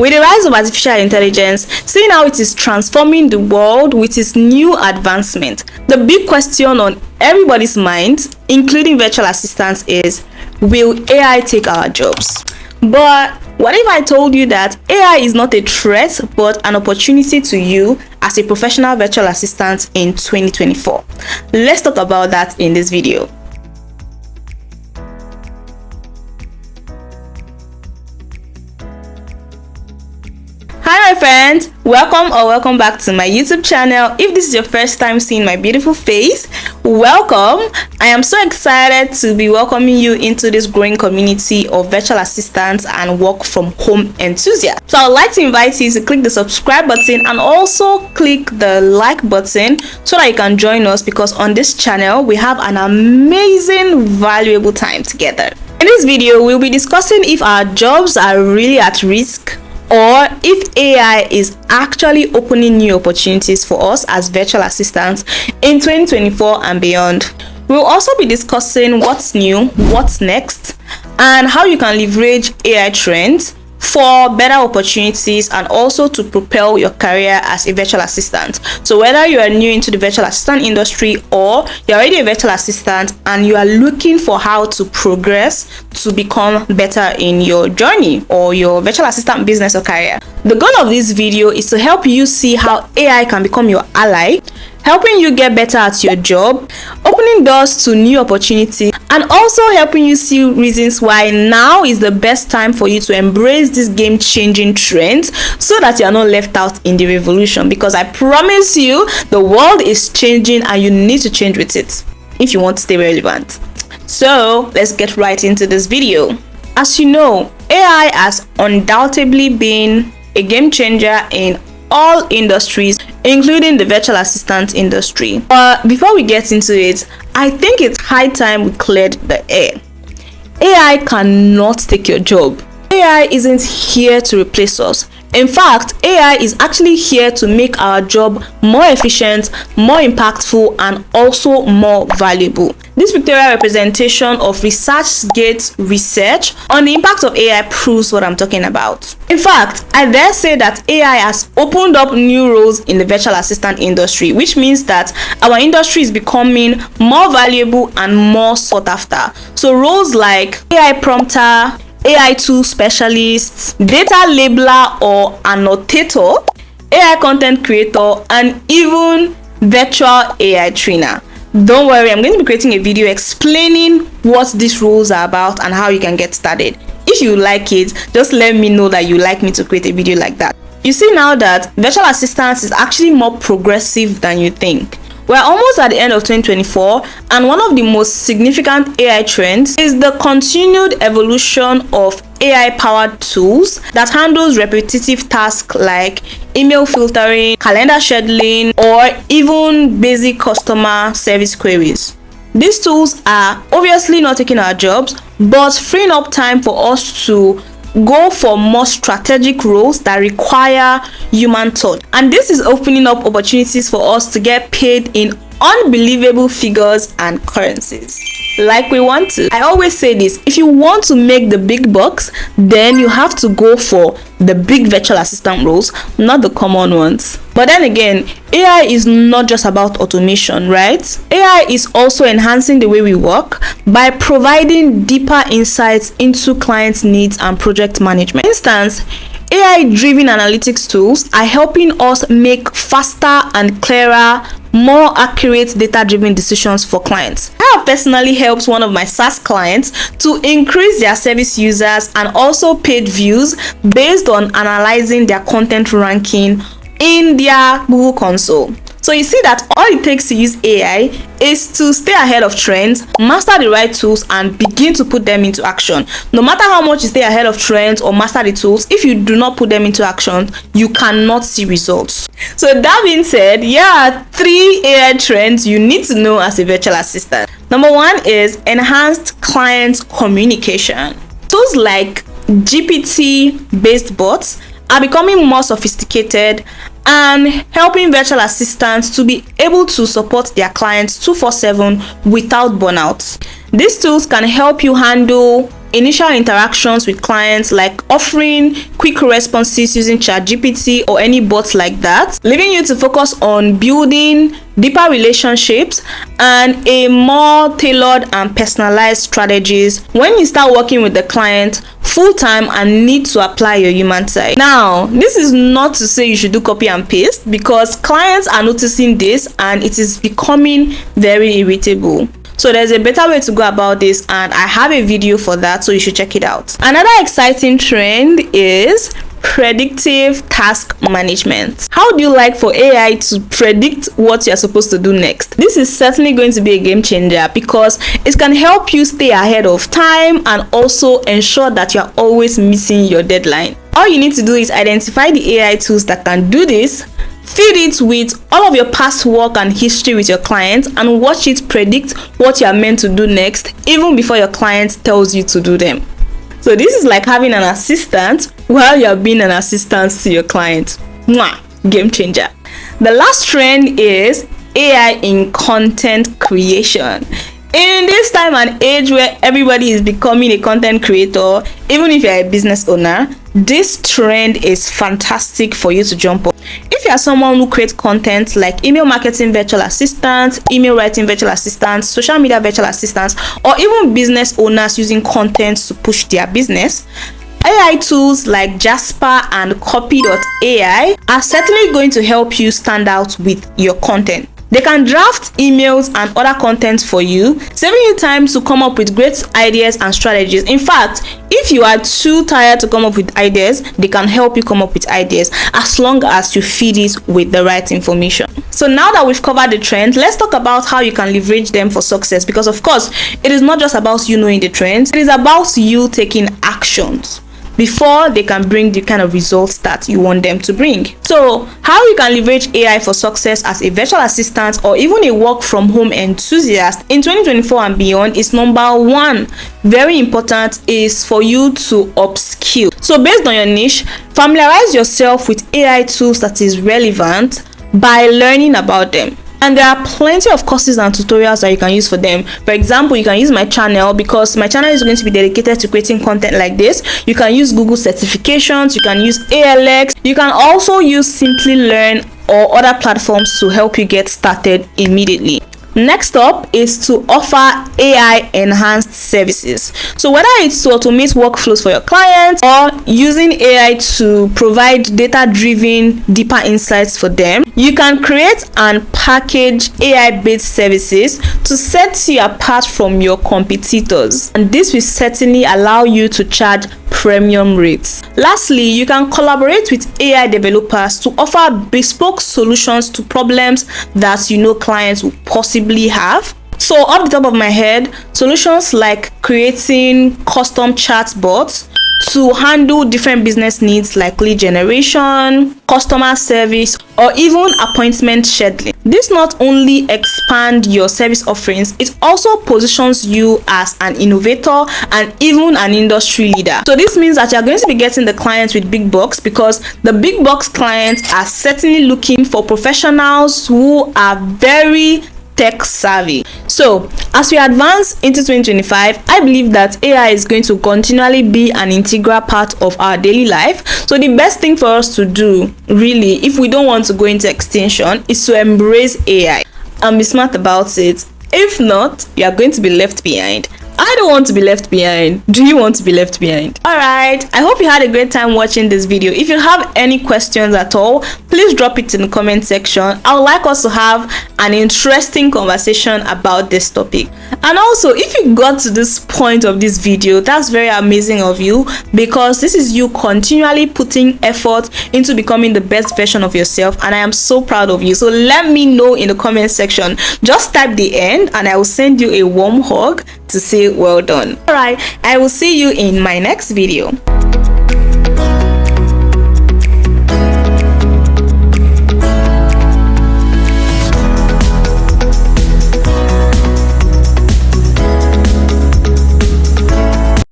With the rise of artificial intelligence, seeing how it is transforming the world with its new advancement, the big question on everybody's minds, including virtual assistants, is, will AI take our jobs? But what if I told you that AI is not a threat but an opportunity to you as a professional virtual assistant in 2024? Let's talk about that in this video. Hi my friends, welcome back to my YouTube channel. If this is your first time seeing my beautiful face, welcome. I am so excited to be welcoming you into this growing community of virtual assistants and work from home enthusiasts. So I would like to invite you to click the subscribe button and also click the like button so that you can join us, because on this channel we have an amazing valuable time together. In this video we'll be discussing if our jobs are really at risk, or if AI is actually opening new opportunities for us as virtual assistants in 2024 and beyond. We'll also be discussing what's new, what's next, and how you can leverage AI trends for better opportunities and also to propel your career as a virtual assistant. So whether you are new into the virtual assistant industry or you're already a virtual assistant and you are looking for how to progress to become better in your journey or your virtual assistant business or career, the goal of this video is to help you see how AI can become your ally, helping you get better at your job, opening doors to new opportunities, and also helping you see reasons why now is the best time for you to embrace this game-changing trend so that you are not left out in the revolution. Because I promise you, the world is changing and you need to change with it if you want to stay relevant. So let's get right into this video. As you know, AI has undoubtedly been a game changer in all industries, including the virtual assistant industry. But before we get into it, I think it's high time we cleared the air. AI cannot take your job. AI isn't here to replace us. In fact, AI is actually here to make our job more efficient, more impactful, and also more valuable. This pictorial representation of ResearchGate's research on the impact of AI proves what I'm talking about. In fact, I dare say that AI has opened up new roles in the virtual assistant industry, which means that our industry is becoming more valuable and more sought after. So roles like AI prompter, AI tool specialist, data labeler or annotator, AI content creator, and even virtual AI trainer. Don't worry, I'm going to be creating a video explaining what these roles are about and how you can get started. If you like it, just let me know that you like me to create a video like that. You see now that virtual assistance is actually more progressive than you think. We're almost at the end of 2024, and one of the most significant AI trends is the continued evolution of AI-powered tools that handles repetitive tasks like email filtering, calendar scheduling, or even basic customer service queries. These tools are obviously not taking our jobs, but freeing up time for us to go for more strategic roles that require human touch. And this is opening up opportunities for us to get paid in unbelievable figures and currencies like we want to. I always say this: if you want to make the big bucks, then you have to go for the big virtual assistant roles, not the common ones. But then again, AI is not just about automation, right? AI is also enhancing the way we work by providing deeper insights into clients' needs and project management. For instance, AI-driven analytics tools are helping us make faster and clearer, more accurate data-driven decisions for clients. I have personally helped one of my SaaS clients to increase their service users and also paid views based on analyzing their content ranking in their Google console. So you see that all it takes to use AI is to stay ahead of trends, master the right tools, and begin to put them into action. No matter how much you stay ahead of trends or master the tools, if you do not put them into action, you cannot see results. So that being said, here are 3 AI trends you need to know as a virtual assistant. Number 1 is enhanced client communication. Tools like GPT-based bots are becoming more sophisticated and helping virtual assistants to be able to support their clients 24/7 without burnout. These tools can help you handle initial interactions with clients, like offering quick responses using ChatGPT or any bots like that, leaving you to focus on building deeper relationships and a more tailored and personalized strategies when you start working with the client full-time and need to apply your human side. Now, this is not to say you should do copy and paste, because clients are noticing this and it is becoming very irritable. So there's a better way to go about this, and I have a video for that, so you should check it out. Another exciting trend is predictive task management. How do you like for AI to predict what you're supposed to do next? This is certainly going to be a game changer, because it can help you stay ahead of time and also ensure that you're always missing your deadline. All you need to do is identify the AI tools that can do this, feed it with all of your past work and history with your clients, and watch it predict what you are meant to do next, even before your client tells you to do them. So this is like having an assistant while you're being an assistant to your client. Mwah! Game changer. The last trend is AI in content creation. In this time and age where everybody is becoming a content creator, even if you're a business owner, this trend is fantastic for you to jump on. If you are someone who creates content like email marketing virtual assistants, email writing virtual assistants, social media virtual assistants, or even business owners using content to push their business, AI tools like Jasper and Copy.ai are certainly going to help you stand out with your content. They can draft emails and other content for you, saving you time to come up with great ideas and strategies. In fact, if you are too tired to come up with ideas, they can help you come up with ideas, as long as you feed it with the right information. So now that we've covered the trend, let's talk about how you can leverage them for success, because of course, it is not just about you knowing the trends, it is about you taking actions before they can bring the kind of results that you want them to bring. So how you can leverage AI for success as a virtual assistant or even a work from home enthusiast in 2024 and beyond is number one, very important, is for you to upskill. So based on your niche, familiarize yourself with AI tools that is relevant by learning about them. And there are plenty of courses and tutorials that you can use for them. For example, you can use my channel, because my channel is going to be dedicated to creating content like this. You can use Google certifications, you can use ALX, you can also use Simply Learn or other platforms to help you get started immediately. Next up is to offer AI enhanced services. So whether it's to automate workflows for your clients or using AI to provide data-driven deeper insights for them, you can create and package AI-based services to set you apart from your competitors, and this will certainly allow you to charge premium rates. Lastly, you can collaborate with AI developers to offer bespoke solutions to problems that you know clients will possibly have. So off the top of my head, solutions like creating custom chatbots to handle different business needs like lead generation, customer service, or even appointment scheduling. This not only expands your service offerings, it also positions you as an innovator and even an industry leader. So this means that you're going to be getting the clients with big bucks, because the big bucks clients are certainly looking for professionals who are very tech savvy. So as we advance into 2025, I believe that AI is going to continually be an integral part of our daily life. So the best thing for us to do, really, if we don't want to go into extinction, is to embrace AI and be smart about it. If not, you are going to be left behind. I don't want to be left behind. Do you want to be left behind? Alright, I hope you had a great time watching this video. If you have any questions at all, please drop it in the comment section. I would like us to have an interesting conversation about this topic. And also, if you got to this point of this video, that's very amazing of you, because this is you continually putting effort into becoming the best version of yourself, and I am so proud of you. So let me know in the comment section. Just type the end and I will send you a warm hug to say well done. Alright, I will see you in my next video.